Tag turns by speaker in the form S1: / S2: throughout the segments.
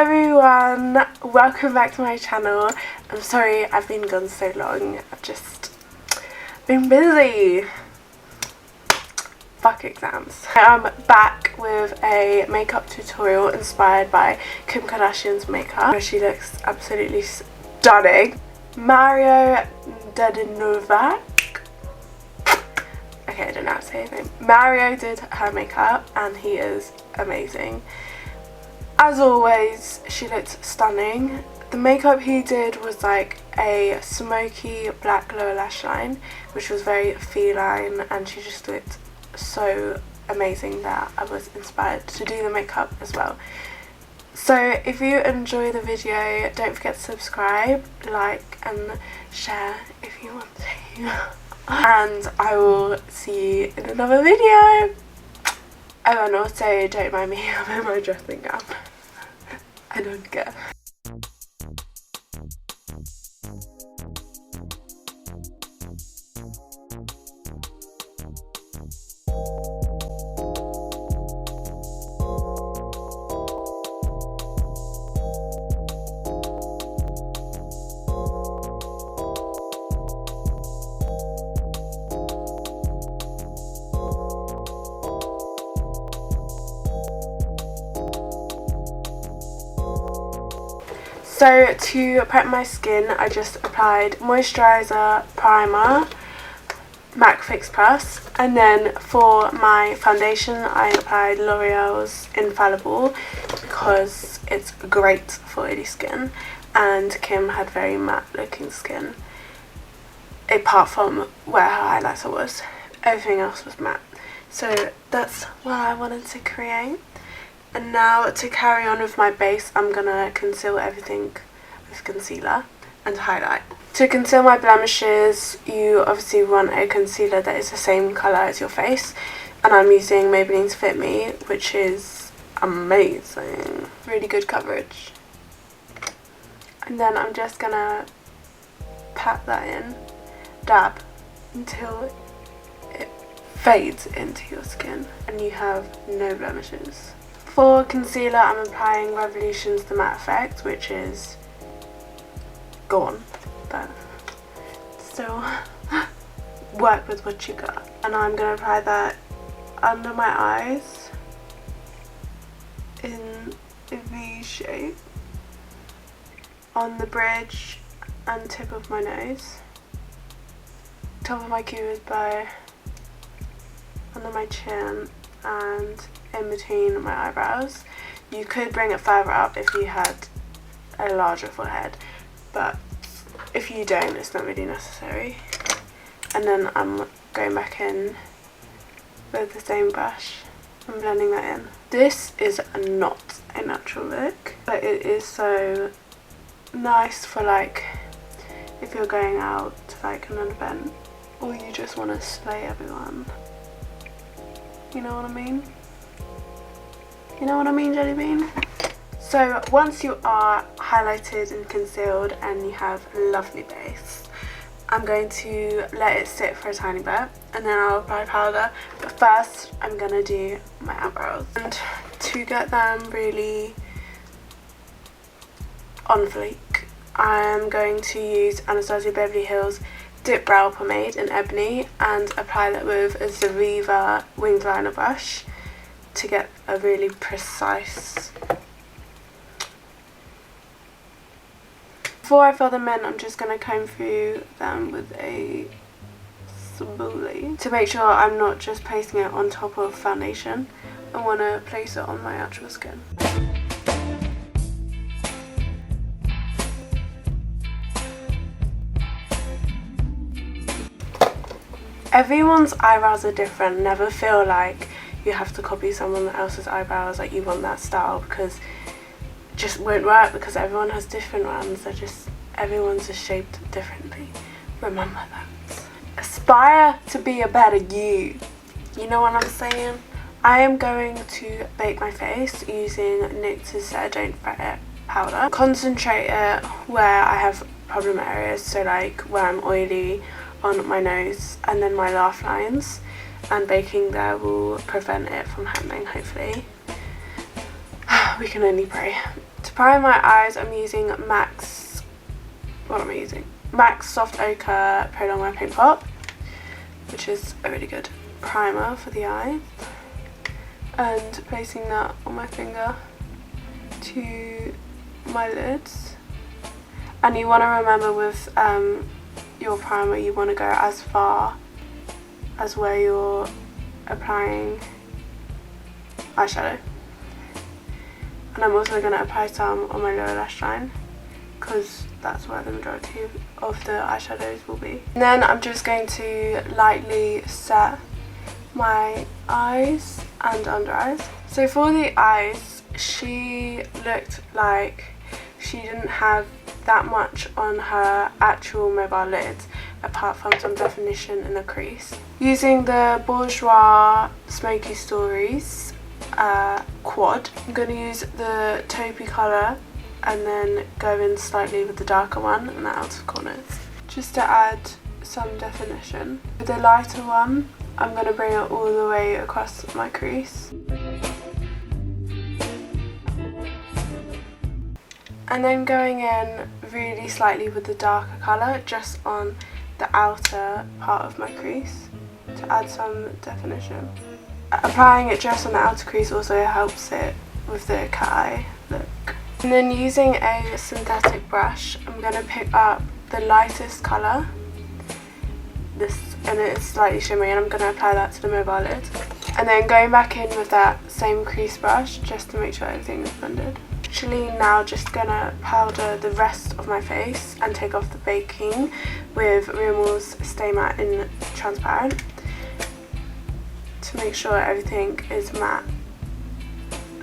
S1: everyone, welcome back to my channel. I'm sorry I've been gone so long. I've just been busy. Fuck exams. I'm back with a makeup tutorial inspired by Kim Kardashian's makeup. She looks absolutely stunning. Mario Dedinovac. Okay, I don't know how to say his name. Mario did her makeup and he is amazing. As always, she looked stunning. The makeup he did was like a smoky black lower lash line, which was very feline, and she just looked so amazing that I was inspired to do the makeup as well. So if you enjoy the video, don't forget to subscribe, like and share if you want to. And I will see you in another video. Oh, and also don't mind me, I'm in my dressing gown. I don't care. So to prep my skin, I just applied moisturiser, primer, MAC Fix Plus, and then for my foundation I applied L'Oreal's Infallible because it's great for oily skin, and Kim had very matte looking skin apart from where her highlighter was. Everything else was matte. So that's what I wanted to create. And now to carry on with my base, I'm gonna conceal everything with concealer and highlight. To conceal my blemishes, you obviously want a concealer that is the same colour as your face, and I'm using Maybelline's Fit Me, which is amazing. Really good coverage. And then I'm just gonna pat that in, dab, until it fades into your skin and you have no blemishes. For concealer, I'm applying Revolution's The Matte Effect, which is gone, but still work with what you got. And I'm going to apply that under my eyes in a V shape, on the bridge and tip of my nose, top of my cupid's bow, under my chin, and in between my eyebrows. You could bring it further up if you had a larger forehead, but if you don't, it's not really necessary. And then I'm going back in with the same brush and blending that in. This is not a natural look, but it is so nice for like if you're going out to like an event or you just want to slay everyone. You know what I mean? You know what I mean, Jelly Bean? So once you are highlighted and concealed and you have a lovely base, I'm going to let it sit for a tiny bit and then I'll apply powder. But first I'm going to do my eyebrows. And to get them really on fleek, I'm going to use Anastasia Beverly Hills Dipbrow pomade in ebony and apply that with a Zoeva winged liner brush to get a really precise. Before I fill them in, I'm just going to comb through them with a spoolie to make sure I'm not just placing it on top of foundation. I want to place it on my actual skin. Everyone's eyebrows are different. Never feel like you have to copy someone else's eyebrows, like you want that style, because it just won't work because everyone has different ones. Everyone's just shaped differently. Remember that. Aspire to be a better you. You know what I'm saying? I am going to bake my face using NYX's Don't Fret It powder. Concentrate it where I have problem areas, so like where I'm oily, on my nose and then my laugh lines, and baking there will prevent it from happening, hopefully. We can only pray, to prime my eyes, I'm using MAC's Soft Ochre Prolong My Paint Pot, which is a really good primer for the eye, and placing that on my finger to my lids. And you want to remember with your primer, you want to go as far as where you're applying eyeshadow. And I'm also going to apply some on my lower lash line because that's where the majority of the eyeshadows will be. And then I'm just going to lightly set my eyes and under eyes. So for the eyes, she looked like she didn't have that much on her actual mobile lids apart from some definition in the crease. Using the Bourjois Smoky Stories quad, I'm going to use the taupey colour and then go in slightly with the darker one in the outer corners just to add some definition. With the lighter one, I'm going to bring it all the way across my crease. And then going in really slightly with the darker colour just on the outer part of my crease to add some definition. Applying it just on the outer crease also helps it with the cat eye look. And then using a synthetic brush, I'm going to pick up the lightest colour, and it's slightly shimmery, and I'm going to apply that to the mobile lid. And then going back in with that same crease brush just to make sure everything is blended. Actually now just gonna powder the rest of my face and take off the baking with Rimmel's Stay Matte in Transparent to make sure everything is matte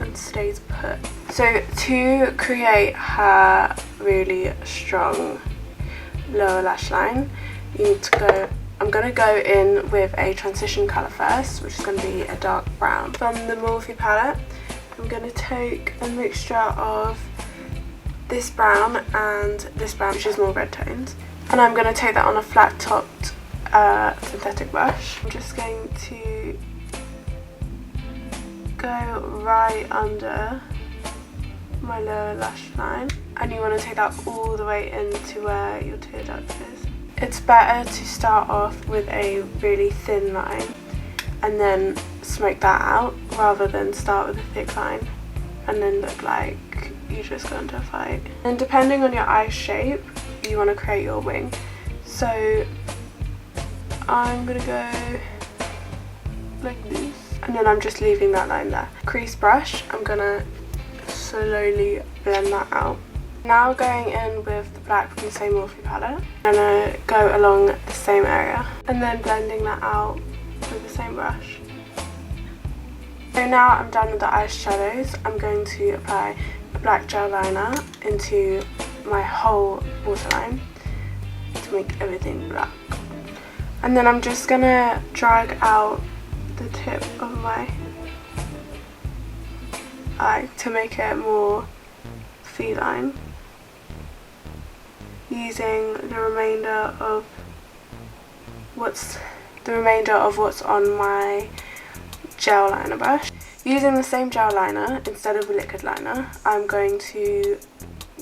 S1: and stays put. So to create her really strong lower lash line, you need to go, I'm going to go in with a transition colour first, which is going to be a dark brown. From the Morphe palette, I'm going to take a mixture of this brown and this brown, which is more red toned, and I'm going to take that on a flat topped synthetic brush. I'm just going to go right under my lower lash line, and you want to take that all the way into where your tear duct is. It's better to start off with a really thin line and then smoke that out rather than start with a thick line and then look like you just got into a fight. And depending on your eye shape, you want to create your wing. So I'm gonna go like this, and then I'm just leaving that line there. Crease brush, I'm gonna slowly blend that out. Now going in with the black from the same Morphe palette, I'm gonna go along the same area and then blending that out with the same brush. So now I'm done with the eyeshadows. I'm going to apply a black gel liner into my whole waterline to make everything black. And then I'm just gonna drag out the tip of my eye to make it more feline, using the remainder of what's on my gel liner brush. Using the same gel liner instead of a liquid liner, I'm going to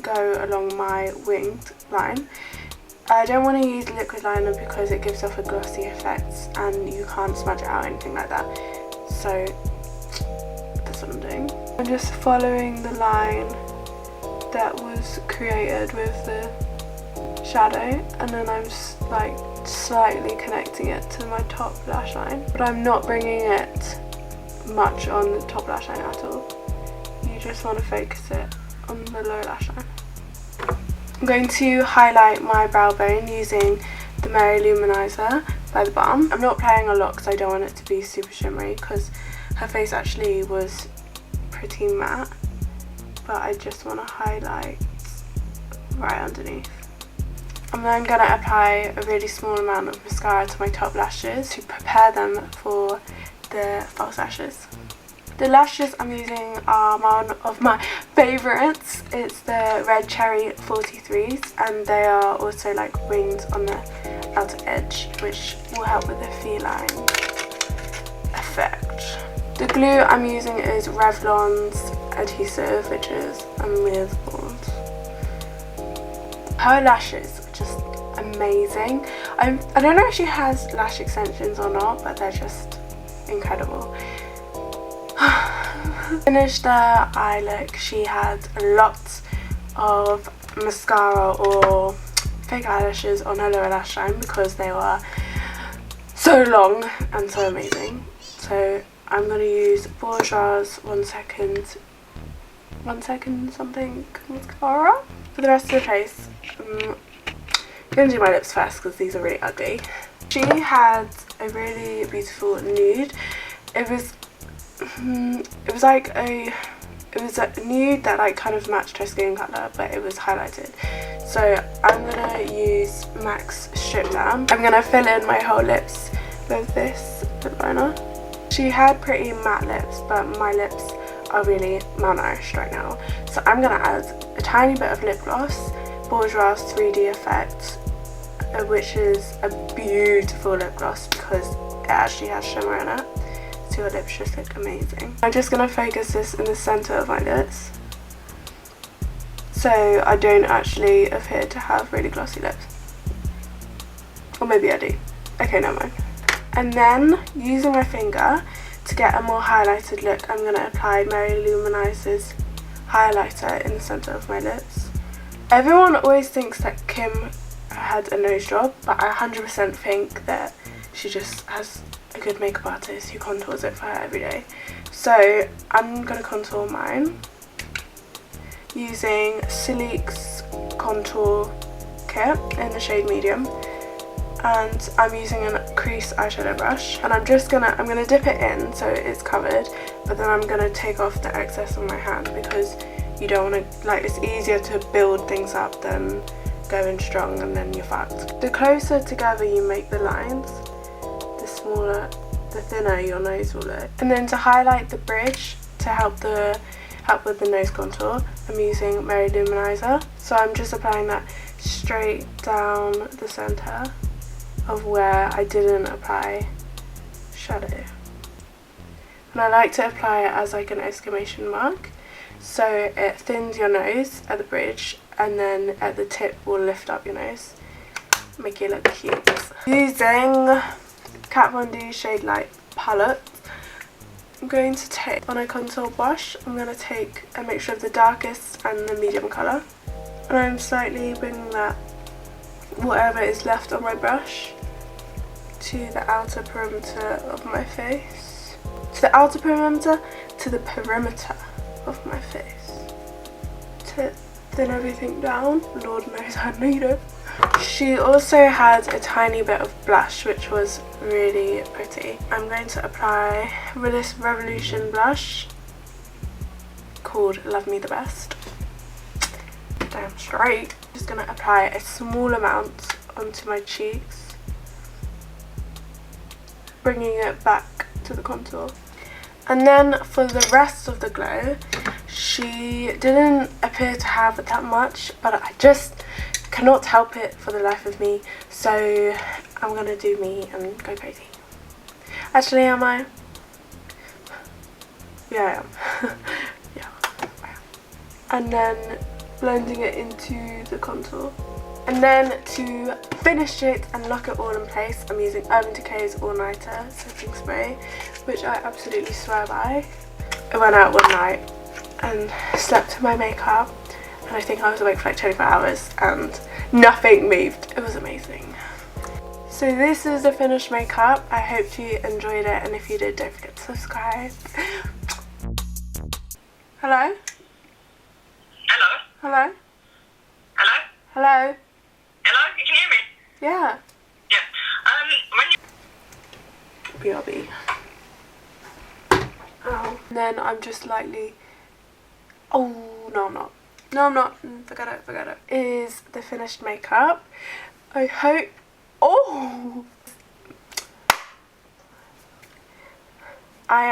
S1: go along my winged line. I don't want to use liquid liner because it gives off a glossy effect and you can't smudge it out or anything like that. So that's what I'm doing. I'm just following the line that was created with the shadow, and then I'm just like slightly connecting it to my top lash line, but I'm not bringing it much on the top lash line at all. You just want to focus it on the lower lash line. I'm going to highlight my brow bone using the Mary Loumaniser by the Balm. I'm not applying a lot because I don't want it to be super shimmery, because her face actually was pretty matte, but I just want to highlight right underneath. And then I'm going to apply a really small amount of mascara to my top lashes to prepare them for the false lashes. The lashes I'm using are one of my favourites. It's the Red Cherry 43s, and they are also like winged on the outer edge, which will help with the feline effect. The glue I'm using is Revlon's adhesive, which is amazing. Her lashes are just amazing. I don't know if she has lash extensions or not, but they're just incredible. Finished the eye look. She had lots of mascara or fake eyelashes on her lower lash line because they were so long and so amazing. So I'm going to use Bourjois 1 second something mascara. For the rest of the face, I'm going to do my lips first because these are really ugly. She had a really beautiful nude. It was a nude that like kind of matched her skin colour, but it was highlighted. So I'm gonna use MAC's Strip Down. I'm gonna fill in my whole lips with this lip liner. She had pretty matte lips, but my lips are really malnourished right now. So I'm gonna add a tiny bit of lip gloss, Bourjois 3D Effect, which is a beautiful lip gloss because it actually has shimmer in it. So your lips just look amazing. I'm just gonna focus this in the centre of my lips, so I don't actually appear to have really glossy lips. Or maybe I do. Okay, never mind. And then, using my finger to get a more highlighted look, I'm going to apply Loumaniser's highlighter in the centre of my lips. Everyone always thinks that Kim had a nose job, but I 100% think that she just has a good makeup artist who contours it for her every day. So I'm going to contour mine using Silique's contour kit in the shade medium, and I'm using a crease eyeshadow brush, and I'm gonna dip it in so it's covered, but then I'm gonna take off the excess on my hand because you don't want to, like, it's easier to build things up than go in strong and then you're fucked. The closer together you make the lines, the thinner your nose will look. And then to highlight the bridge, to help with the nose contour, I'm using Loumaniser. So I'm just applying that straight down the centre of where I didn't apply shadow. And I like to apply it as like an exclamation mark, so it thins your nose at the bridge and then at the tip will lift up your nose, make you look cute. Using Kat Von D Shade Light palette, I'm going to take, on a contour brush, I'm going to take a mixture of the darkest and the medium colour, and I'm slightly bringing that, whatever is left on my brush, to the outer perimeter of my face. To the outer perimeter, to the perimeter of my face. To thin everything down. Lord knows I need it. She also had a tiny bit of blush, which was really pretty. I'm going to apply this Revolution blush called Love Me The Best. Damn straight. I'm just going to apply a small amount onto my cheeks, bringing it back to the contour. And then for the rest of the glow, she didn't appear to have that much, but I just cannot help it for the life of me, so I'm gonna do me and go crazy. Actually, am I? Yeah, I am. Yeah, I am. And then blending it into the contour. And then to finish it and lock it all in place, I'm using Urban Decay's All Nighter setting spray, which I absolutely swear by. I went out one night and slept in my makeup, and I think I was awake for like 24 hours and nothing moved. It was amazing. So this is the finished makeup. I hope you enjoyed it, and if you did, don't forget to subscribe. Hello?
S2: Hello?
S1: Hello?
S2: Hello?
S1: Hello?
S2: Hello? You can hear me?
S1: Yeah.
S2: Yeah. When you...
S1: BRB. Oh. And then I'm just lightly... Oh, no I'm not. No I'm not. Forget it. Is the finished makeup. I hope... Oh!